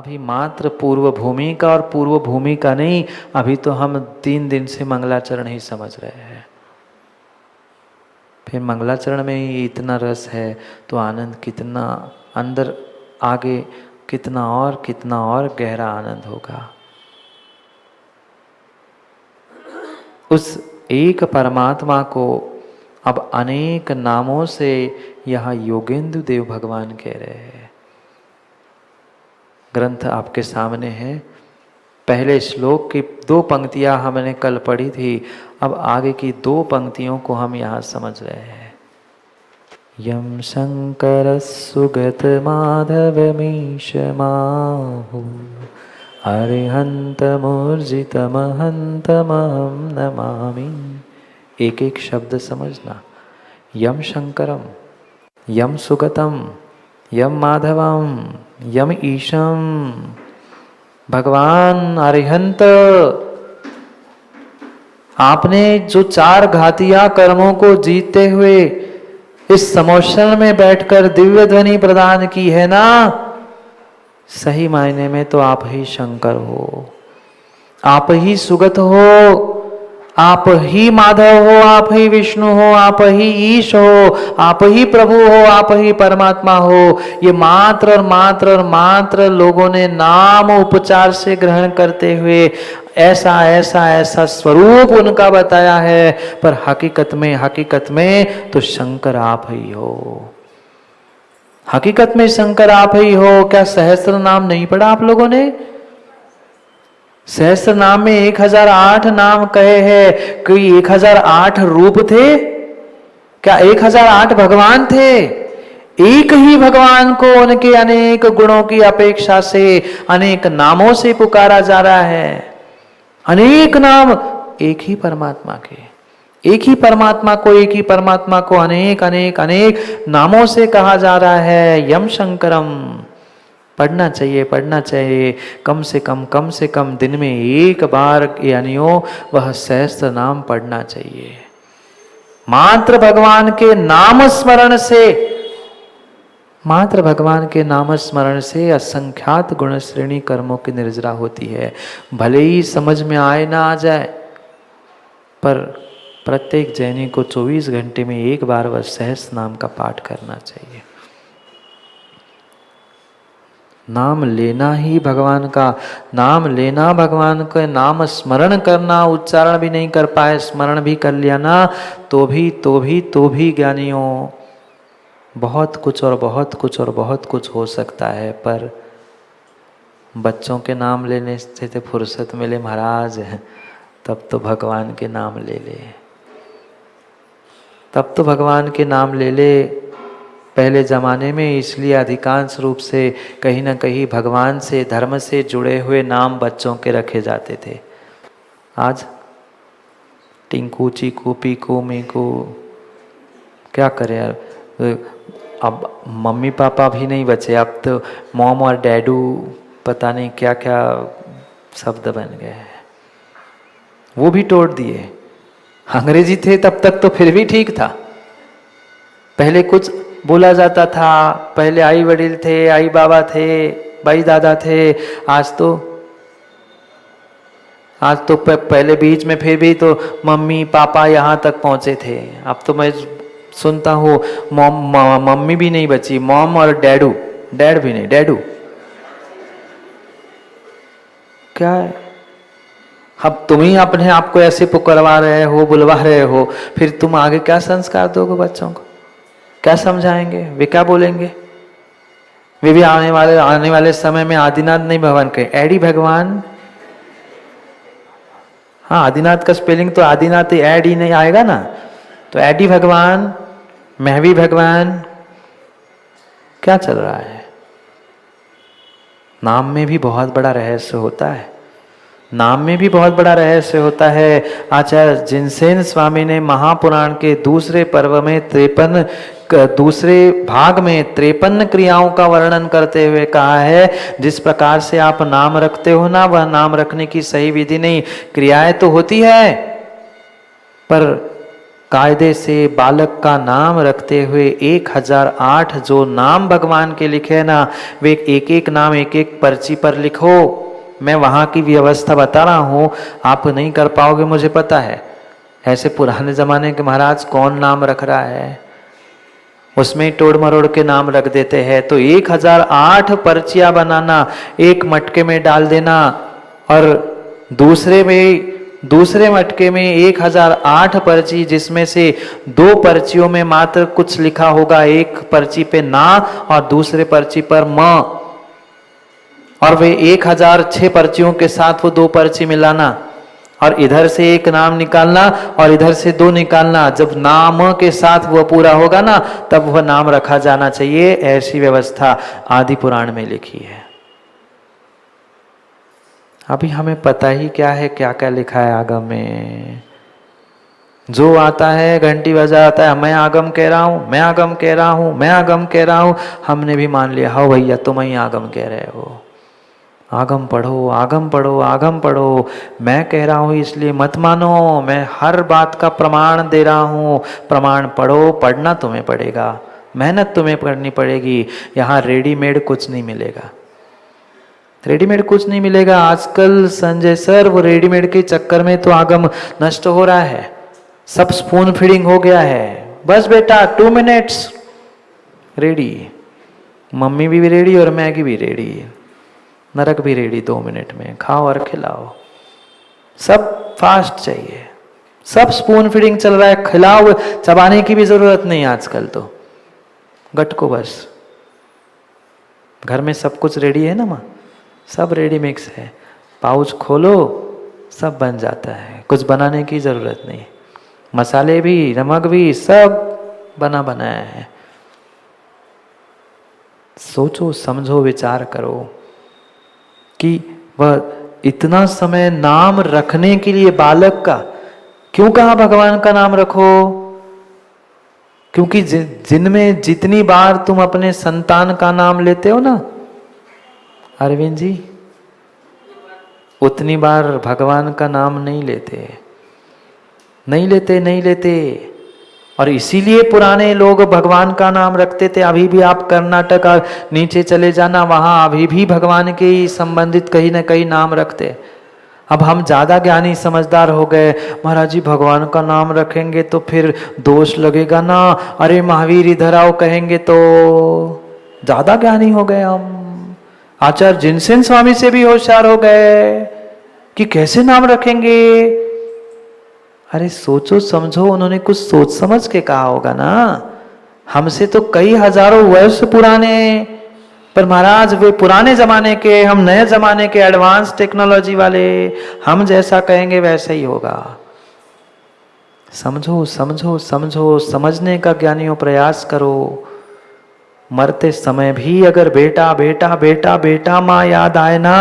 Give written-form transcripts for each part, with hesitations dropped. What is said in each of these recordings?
अभी मात्र पूर्व भूमि का और पूर्व भूमि का नहीं, अभी तो हम 3 दिन से मंगलाचरण ही समझ रहे हैं। फिर मंगलाचरण में ही इतना रस है तो आनंद कितना अंदर आगे कितना और गहरा आनंद होगा। उस एक परमात्मा को अब अनेक नामों से यहाँ योगेंद्र देव भगवान कह रहे हैं। ग्रंथ आपके सामने है। पहले श्लोक की 2 पंक्तियां हमने कल पढ़ी थी, अब आगे की 2 पंक्तियों को हम यहाँ समझ रहे हैं। यम शंकर सुगत माधव मीश माहु अरिहंत मूर्जित महंतमहं नमामि। एक एक शब्द समझना। यम शंकरम, यम सुगतम, यम माधवम, यम ईशम। भगवान अरिहंत, आपने जो 4 घातिया कर्मों को जीतते हुए इस समोषण में बैठकर दिव्य ध्वनि प्रदान की है ना, सही मायने में तो आप ही शंकर हो, आप ही सुगत हो, आप ही माधव हो, आप ही विष्णु हो, आप ही ईश हो, आप ही प्रभु हो, आप ही परमात्मा हो। ये मात्र और मात्र और मात्र लोगों ने नाम उपचार से ग्रहण करते हुए ऐसा ऐसा ऐसा स्वरूप उनका बताया है, पर हकीकत में तो शंकर आप ही हो। हकीकत में शंकर आप ही हो। क्या सहस्त्र नाम नहीं पढ़ा आप लोगों ने? सहस्त्र नाम में 1008 नाम कहे हैं। कोई 1008 रूप थे क्या? 1008 भगवान थे? एक ही भगवान को उनके अनेक गुणों की अपेक्षा से अनेक नामों से पुकारा जा रहा है। अनेक नाम एक ही परमात्मा के, एक ही परमात्मा को अनेक अनेक अनेक नामों से कहा जा रहा है। यम शंकरम। पढ़ना चाहिए कम से कम दिन में 1 बार यानी वह सहस्त्र नाम पढ़ना चाहिए। मात्र भगवान के नाम स्मरण से असंख्यात गुण श्रेणी कर्मों की निर्जरा होती है। भले ही समझ में आए ना आ जाए, पर प्रत्येक जैनी को 24 घंटे में 1 बार वह सहस्त्र नाम का पाठ करना चाहिए। नाम लेना ही भगवान का, नाम लेना भगवान का, नाम स्मरण करना, उच्चारण भी नहीं कर पाए, स्मरण भी कर लिया ना, तो भी ज्ञानियों बहुत कुछ हो सकता है। पर बच्चों के नाम लेने से तो फुर्सत मिले महाराज, तब तो भगवान के नाम ले ले। पहले ज़माने में इसलिए अधिकांश रूप से कहीं ना कहीं भगवान से, धर्म से जुड़े हुए नाम बच्चों के रखे जाते थे। आज टिंकू, चीकू, पीकू, मीकू, क्या करें यार। अब मम्मी पापा भी नहीं बचे, अब तो मॉम और डैडू पता नहीं क्या क्या शब्द बन गए हैं, वो भी तोड़ दिए। अंग्रेजी थे तब तक तो फिर भी ठीक था, पहले कुछ बोला जाता था, पहले आई वडील थे, आई बाबा थे, भाई दादा थे। आज तो पहले बीच में फिर भी तो मम्मी पापा यहाँ तक पहुँचे थे। अब तो मैं सुनता हूँ मम्मी भी नहीं बची, मॉम और डैडू, डैड भी नहीं, डैडू। क्या है? अब तुम ही अपने आप को ऐसे पुकारवा रहे हो, बुलवा रहे हो, फिर तुम आगे क्या संस्कार दोगे बच्चों को? क्या समझाएंगे? वे क्या बोलेंगे? वे भी आने वाले समय में आदिनाथ नहीं भगवान कहे, एडी भगवान। हाँ, आदिनाथ का स्पेलिंग तो आदिनाथ एड ही नहीं आएगा ना, तो एडी भगवान, महवी भगवान। क्या चल रहा है? नाम में भी बहुत बड़ा रहस्य होता है। आचार्य जिनसेन स्वामी ने महापुराण के दूसरे भाग में 53 क्रियाओं का वर्णन करते हुए कहा है, जिस प्रकार से आप नाम रखते हो ना, वह नाम रखने की सही विधि नहीं। क्रियाएं तो होती है, पर कायदे से बालक का नाम रखते हुए 1008 जो नाम भगवान के लिखे ना, वे एक एक नाम एक एक पर्ची पर लिखो। मैं वहां की व्यवस्था बता रहा हूं, आप नहीं कर पाओगे मुझे पता है। ऐसे पुराने जमाने के महाराज कौन नाम रख रहा है, उसमें तोड़ मरोड़ के नाम रख देते हैं। तो 1008 पर्चियां बनाना, एक मटके में डाल देना, और दूसरे मटके में 1008 पर्ची, जिसमें से 2 पर्चियों में मात्र कुछ लिखा होगा, एक पर्ची पे ना और दूसरे पर्ची पर म, और वे 1006 पर्चियों के साथ वो 2 पर्ची मिलाना, और इधर से एक नाम निकालना और इधर से 2 निकालना। जब नाम के साथ वह पूरा होगा ना, तब वह नाम रखा जाना चाहिए। ऐसी व्यवस्था आदि पुराण में लिखी है। अभी हमें पता ही क्या है, क्या क्या लिखा है आगम में। जो आता है घंटी बजाता है, मैं आगम कह रहा हूं, मैं आगम कह रहा हूं, मैं आगम कह रहा हूं। हमने भी मान लिया, हाँ भैया तुम ही आगम कह रहे हो। आगम पढ़ो, आगम पढ़ो, आगम पढ़ो। मैं कह रहा हूं इसलिए मत मानो, मैं हर बात का प्रमाण दे रहा हूं। प्रमाण पढ़ो, पढ़ना तुम्हें पड़ेगा, मेहनत तुम्हें करनी पड़ेगी। यहाँ रेडीमेड कुछ नहीं मिलेगा, रेडीमेड कुछ नहीं मिलेगा। आजकल संजय सर, वो रेडीमेड के चक्कर में तो आगम नष्ट हो रहा है। सब स्पून फीडिंग हो गया है। बस बेटा 2 मिनट्स रेडी, मम्मी भी रेडी और मैगी भी रेडी, नरक भी रेडी, 2 मिनट में खाओ और खिलाओ। सब फास्ट चाहिए, सब स्पून फीडिंग चल रहा है। खिलाओ, चबाने की भी जरूरत नहीं आजकल तो, गटको बस। घर में सब कुछ रेडी है ना माँ, सब रेडी मिक्स है। पाउच खोलो, सब बन जाता है, कुछ बनाने की जरूरत नहीं। मसाले भी, नमक भी, सब बना बनाया है। सोचो, समझो, विचार करो कि वह इतना समय नाम रखने के लिए बालक का क्यों कहा भगवान का नाम रखो? क्योंकि जिनमें जितनी बार तुम अपने संतान का नाम लेते हो ना अरविंद जी, उतनी बार भगवान का नाम नहीं लेते, नहीं लेते, नहीं लेते। और इसीलिए पुराने लोग भगवान का नाम रखते थे। अभी भी आप कर्नाटक और नीचे चले जाना, वहां अभी भी भगवान के संबंधित कहीं ना कहीं नाम रखते। अब हम ज्यादा ज्ञानी समझदार हो गए, महाराज जी भगवान का नाम रखेंगे तो फिर दोष लगेगा ना, अरे महावीर इधर आओ कहेंगे तो। ज्यादा ज्ञानी हो गए हम। आचार्य जिनसेन स्वामी से भी होशियार हो गए कि कैसे नाम रखेंगे। अरे सोचो समझो, उन्होंने कुछ सोच समझ के कहा होगा ना। हमसे तो कई हजारों वर्ष पुराने, पर महाराज वे पुराने जमाने के, हम नए जमाने के एडवांस टेक्नोलॉजी वाले, हम जैसा कहेंगे वैसा ही होगा। समझो समझो समझो, समझने का ज्ञानियों प्रयास करो। मरते समय भी अगर बेटा बेटा बेटा बेटा माँ याद आए ना,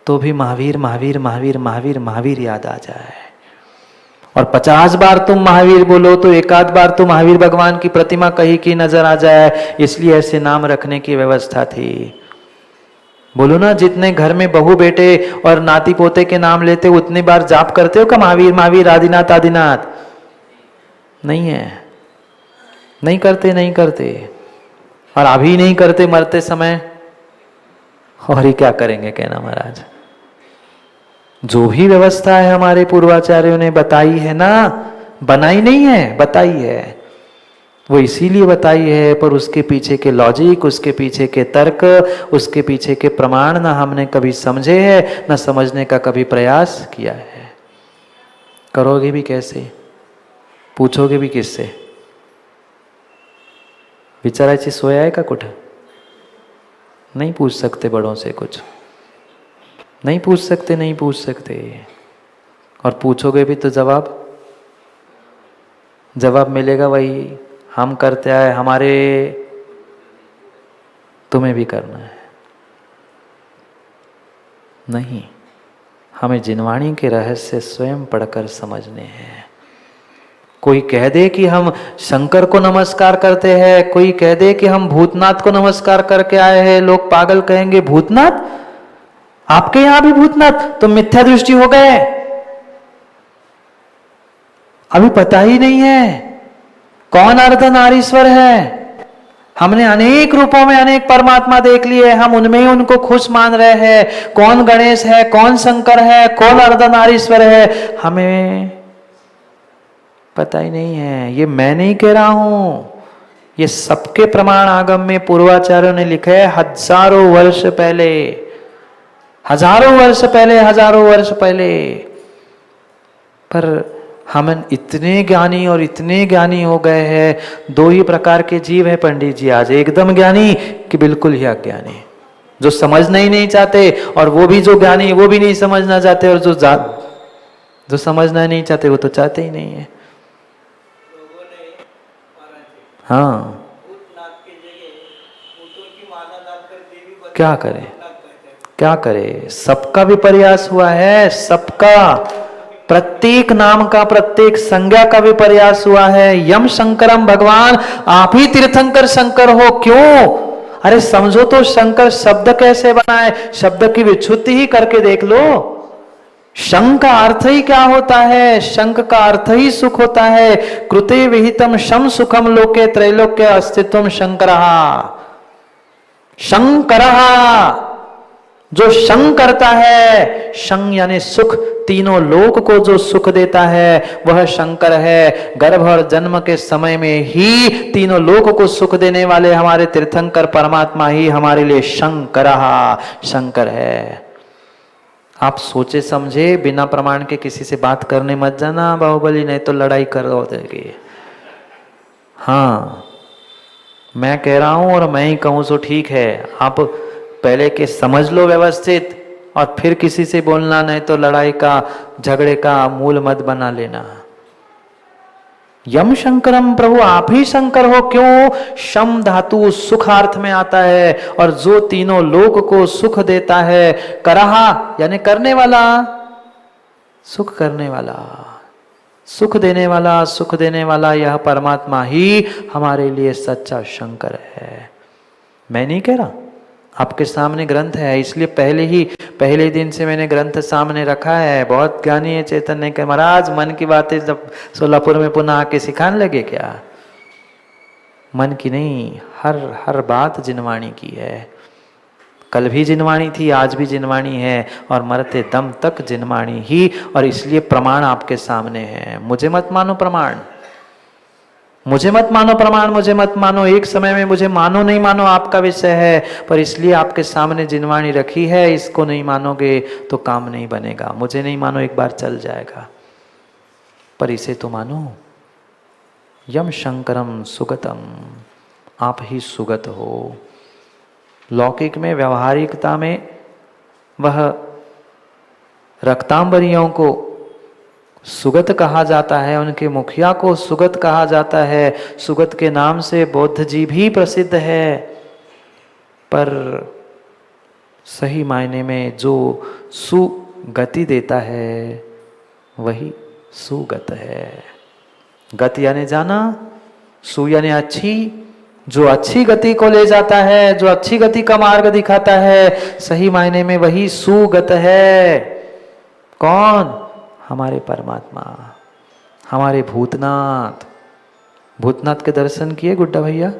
तो भी महावीर महावीर महावीर महावीर महावीर याद आ जाए। और 50 बार तुम महावीर बोलो तो एक आध बार तो महावीर भगवान की प्रतिमा कहीं की नजर आ जाए। इसलिए ऐसे नाम रखने की व्यवस्था थी। बोलो ना, जितने घर में बहू बेटे और नाती पोते के नाम लेते हो उतनी बार जाप करते हो क्या महावीर महावीर आदिनाथ आदिनाथ? नहीं है, नहीं करते, नहीं करते। और अभी नहीं करते मरते समय, और ही क्या करेंगे कहना महाराज। जो भी व्यवस्था है हमारे पूर्वाचार्यों ने बताई है ना, बनाई नहीं है, बताई है। वो इसीलिए बताई है, पर उसके पीछे के लॉजिक, उसके पीछे के तर्क, उसके पीछे के प्रमाण ना हमने कभी समझे हैं, ना समझने का कभी प्रयास किया है। करोगे भी कैसे, पूछोगे भी किससे? विचारायची सोय आहे का कुठं? नहीं पूछ सकते बड़ों से कुछ, नहीं पूछ सकते, नहीं पूछ सकते। और पूछोगे भी तो जवाब मिलेगा वही, हम करते आए, हमारे, तुम्हें भी करना है। नहीं, हमें जिनवाणी के रहस्य स्वयं पढ़कर समझने हैं। कोई कह दे कि हम शंकर को नमस्कार करते हैं, कोई कह दे कि हम भूतनाथ को नमस्कार करके आए हैं, लोग पागल कहेंगे। भूतनाथ? आपके यहां भी भूतनाथ? तो मिथ्या दृष्टि हो गए। अभी पता ही नहीं है कौन अर्धनारीश्वर है। हमने अनेक रूपों में अनेक परमात्मा देख लिए, हम उनमें ही उनको खुश मान रहे हैं। कौन गणेश है, कौन शंकर है, कौन अर्धनारीश्वर है, हमें पता ही नहीं है। ये मैं नहीं कह रहा हूं, ये सबके प्रमाण आगम में पूर्वाचार्यों ने लिखे है, हजारों वर्ष पहले, हजारों वर्ष पहले, हजारों वर्ष पहले। पर हम इतने ज्ञानी और इतने ज्ञानी हो गए हैं। दो ही प्रकार के जीव है पंडित जी आज, एकदम ज्ञानी कि बिल्कुल ही अज्ञानी, जो समझना ही नहीं चाहते, और वो भी जो ज्ञानी वो भी नहीं समझना चाहते, और जो समझना नहीं चाहते वो तो चाहते ही नहीं है। हाँ, क्या करे, क्या करे, सबका भी प्रयास हुआ है, सबका, प्रत्येक नाम का, प्रत्येक संज्ञा का भी प्रयास हुआ है। यम शंकरम, भगवान आप ही तीर्थंकर शंकर हो, क्यों? अरे समझो तो शंकर शब्द कैसे बना है, शब्द की विच्छुत्ति ही करके देख लो। शंख का अर्थ ही क्या होता है? शंख का अर्थ ही सुख होता है। कृते विहितम शम सुखम लोके त्रैलोक्य अस्तित्वम शंकरहा। शंकरहा, जो शंक करता है, शंग यानी सुख, तीनों लोक को जो सुख देता है वह शंकर है। गर्भ और जन्म के समय में ही तीनों लोक को सुख देने वाले हमारे तीर्थंकर परमात्मा ही हमारे लिए शंकरहा, शंकर है। आप सोचे समझे, बिना प्रमाण के किसी से बात करने मत जाना बाहुबली, नहीं तो लड़ाई कर दोगे। हाँ, मैं कह रहा हूं और मैं ही कहूं तो ठीक है। आप पहले के समझ लो व्यवस्थित, और फिर किसी से बोलना, नहीं तो लड़ाई का, झगड़े का मूल मत बना लेना। यम शंकरम, प्रभु आप ही शंकर हो, क्यों? शम धातु सुखार्थ में आता है, और जो तीनों लोक को सुख देता है। करहा यानी करने वाला, सुख करने वाला, सुख देने वाला, सुख देने वाला, यह परमात्मा ही हमारे लिए सच्चा शंकर है। मैं नहीं कह रहा, आपके सामने ग्रंथ है, इसलिए पहले दिन से मैंने ग्रंथ सामने रखा है। बहुत ज्ञानी है चैतन्य के महाराज, मन की बातें जब सोलापुर में पुनः आके सिखाने लगे क्या? मन की नहीं, हर बात जिनवाणी की है। कल भी जिनवाणी थी, आज भी जिनवाणी है, और मरते दम तक जिनवाणी ही। और इसलिए प्रमाण आपके सामने है। मुझे मत मानो प्रमाण, मुझे मत मानो प्रमाण, मुझे मत मानो। एक समय में मुझे मानो नहीं मानो आपका विषय है, पर इसलिए आपके सामने जिनवाणी रखी है। इसको नहीं मानोगे तो काम नहीं बनेगा। मुझे नहीं मानो, एक बार चल जाएगा, पर इसे तो मानो। यम शंकरम सुगतम, आप ही सुगत हो। लौकिक में, व्यवहारिकता में वह रक्तांबरियों को सुगत कहा जाता है, उनके मुखिया को सुगत कहा जाता है। सुगत के नाम से बौद्ध जी भी प्रसिद्ध है, पर सही मायने में जो सुगति देता है वही सुगत है। गति यानी जाना, सु यानी अच्छी, जो अच्छी गति को ले जाता है, जो अच्छी गति का मार्ग दिखाता है, सही मायने में वही सुगत है। कौन? हमारे परमात्मा, हमारे भूतनाथ। भूतनाथ के दर्शन किए गुड्डा भैया?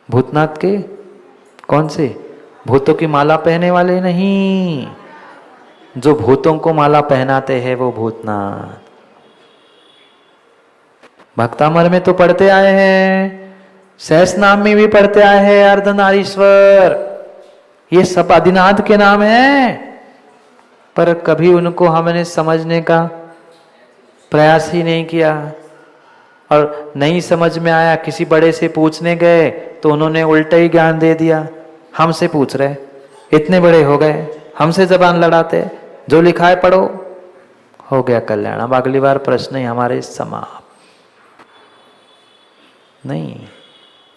भूतनाथ के कौन से? भूतों की माला पहने वाले नहीं, जो भूतों को माला पहनाते हैं वो भूतनाथ। भक्तामर में तो पढ़ते आए हैं, सहस नाम में भी पढ़ते आए हैं अर्धनारीश्वर, ये सब आदिनाथ के नाम हैं। पर कभी उनको हमने समझने का प्रयास ही नहीं किया, और नहीं समझ में आया, किसी बड़े से पूछने गए तो उन्होंने उल्टा ही ज्ञान दे दिया। हमसे पूछ रहे, इतने बड़े हो गए, हमसे जबान लड़ाते, जो लिखा है पढ़ो, हो गया कल्याण। अब अगली बार प्रश्न ही हमारे समाप्त। नहीं,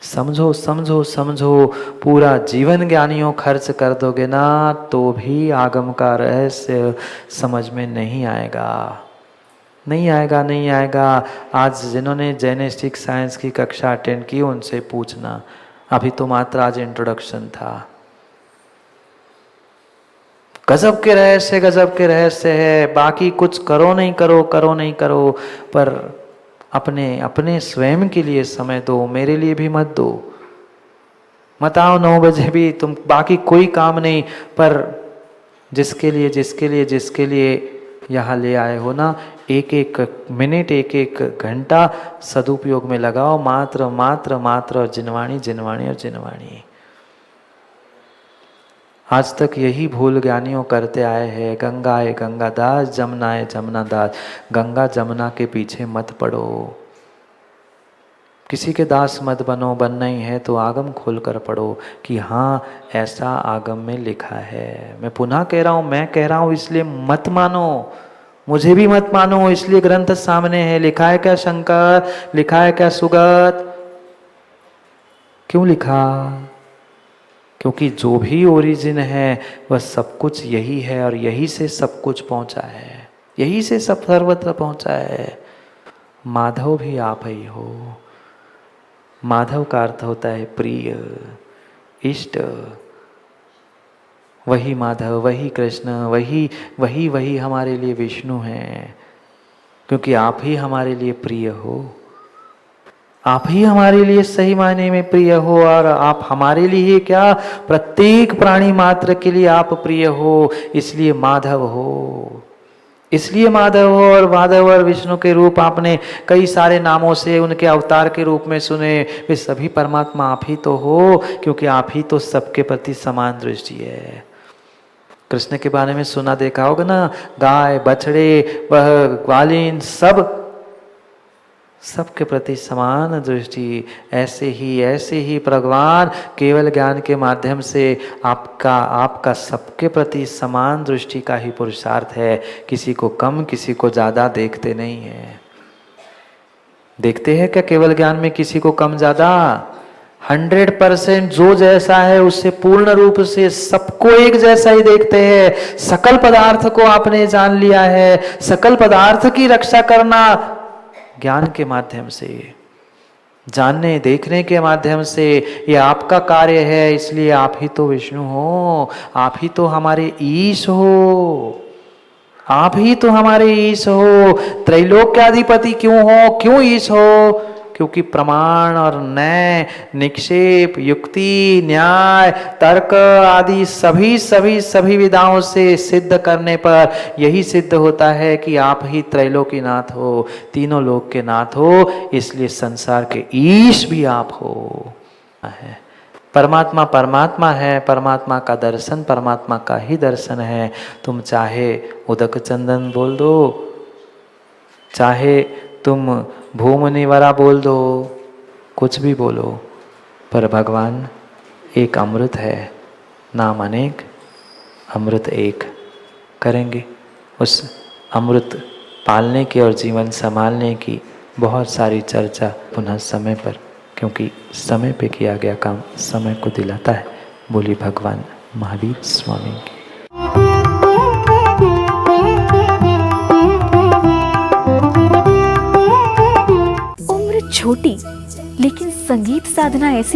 समझो समझो समझो, पूरा जीवन ज्ञानियों खर्च कर दोगे ना तो भी आगम का रहस्य समझ में नहीं आएगा, नहीं आएगा, नहीं आएगा। आज जिन्होंने जेनेटिक साइंस की कक्षा अटेंड की उनसे पूछना, अभी तो मात्र आज इंट्रोडक्शन था। गजब के रहस्य है। बाकी कुछ करो नहीं करो, पर अपने स्वयं के लिए समय दो, मेरे लिए भी मत दो। मत आओ 9 बजे भी, तुम बाकी कोई काम नहीं, पर जिसके लिए यहाँ ले आए हो ना, एक एक मिनट, एक एक घंटा सदुपयोग में लगाओ। मात्र जिनवाणी। आज तक यही भूल ज्ञानियों करते आए हैं। गंगा है गंगादास, जमुना है जमुनादास। गंगा जमुना के पीछे मत पड़ो, किसी के दास मत बनो। बनना ही है तो आगम खोल कर पढ़ो कि हाँ ऐसा आगम में लिखा है। मैं पुनः कह रहा हूँ, मैं कह रहा हूँ इसलिए मत मानो, मुझे भी मत मानो, इसलिए ग्रंथ सामने है। लिखा है क्या शंकर, लिखा है क्या सुगत? क्यों लिखा? क्योंकि जो भी ओरिजिन है वह सब कुछ यही है, और यही से सब कुछ पहुंचा है, यही से सब सर्वत्र पहुंचा है। माधव भी आप ही हो। माधव का अर्थ होता है प्रिय, इष्ट। वही माधव, वही कृष्ण, वही हमारे लिए विष्णु हैं, क्योंकि आप ही हमारे लिए प्रिय हो। आप ही हमारे लिए सही मायने में प्रिय हो, और आप हमारे लिए क्या, प्रत्येक प्राणी मात्र के लिए आप प्रिय हो, इसलिए माधव हो। इसलिए माधव हो। और माधव और विष्णु के रूप आपने कई सारे नामों से उनके अवतार के रूप में सुने। वे सभी परमात्मा आप ही तो हो, क्योंकि आप ही तो सबके प्रति समान दृष्टि है। कृष्ण के बारे में सुना देखा होगा ना, गाय बछड़े वह ग्वालिन सबके प्रति समान दृष्टि। ऐसे ही भगवान केवल ज्ञान के माध्यम से आपका सबके प्रति समान दृष्टि का ही पुरुषार्थ है। किसी को कम, किसी को ज्यादा देखते नहीं है। देखते हैं क्या केवल ज्ञान में किसी को कम ज्यादा? 100% जो जैसा है उससे पूर्ण रूप से सबको एक जैसा ही देखते हैं। सकल पदार्थ को आपने जान लिया है। सकल पदार्थ की रक्षा करना ज्ञान के माध्यम से, जानने देखने के माध्यम से, ये आपका कार्य है। इसलिए आप ही तो विष्णु हो, आप ही तो हमारे ईश हो, आप ही तो हमारे ईश हो। त्रैलोक्याधिपति क्यों हो, क्यों ईश हो? क्योंकि प्रमाण और न्याय, निक्षेप, युक्ति, न्याय, तर्क आदि सभी विधाओं से सिद्ध करने पर यही सिद्ध होता है कि आप ही त्रैलोकी नाथ हो, तीनों लोक के नाथ हो। इसलिए संसार के ईश भी आप हो। परमात्मा परमात्मा है, परमात्मा का दर्शन परमात्मा का ही दर्शन है। तुम चाहे उदक चंदन बोल दो, चाहे तुम भूमनिवरा बोल दो, कुछ भी बोलो, पर भगवान एक अमृत है। नाम अनेक, अमृत एक। करेंगे उस अमृत पालने की और जीवन संभालने की बहुत सारी चर्चा पुनः समय पर, क्योंकि समय पे किया गया काम समय को दिलाता है। बोली भगवान महावीर स्वामी की। छोटी लेकिन संगीत साधना ऐसी